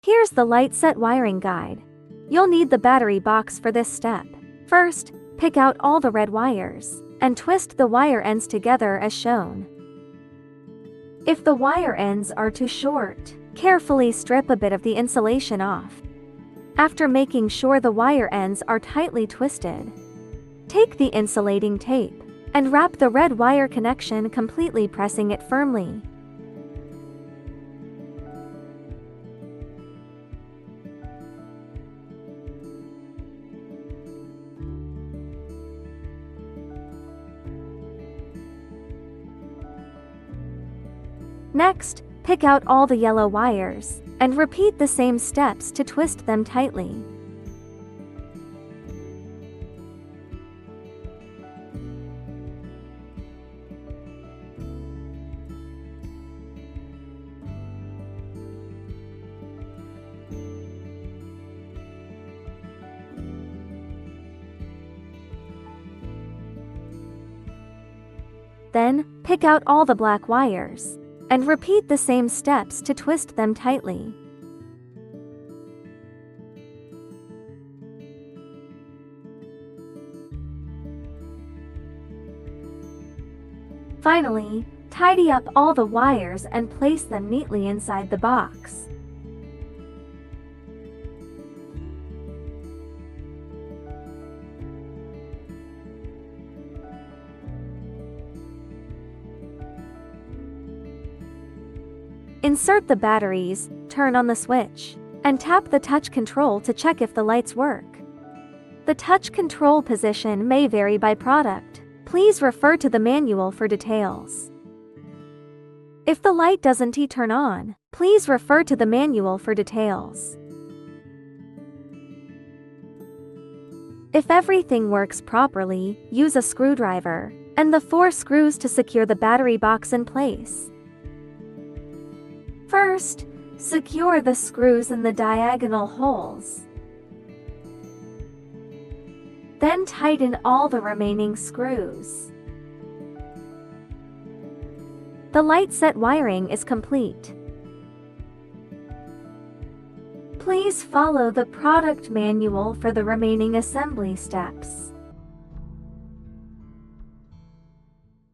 Here's the light set wiring guide. You'll need the battery box for this step. First, pick out all the red wires, and twist the wire ends together as shown. If the wire ends are too short, carefully strip a bit of the insulation off. After making sure the wire ends are tightly twisted, take the insulating tape and wrap the red wire connection, completely pressing it firmly. Next, pick out all the yellow wires, and repeat the same steps to twist them tightly. Then, pick out all the black wires, and repeat the same steps to twist them tightly. Finally, tidy up all the wires and place them neatly inside the box. Insert the batteries, turn on the switch, and tap the touch control to check if the lights work. The touch control position may vary by product. Please refer to the manual for details. If the light doesn't turn on, please refer to the manual for details. If everything works properly, use a screwdriver and the 4 screws to secure the battery box in place. First, secure the screws in the diagonal holes. Then tighten all the remaining screws. The light set wiring is complete. Please follow the product manual for the remaining assembly steps.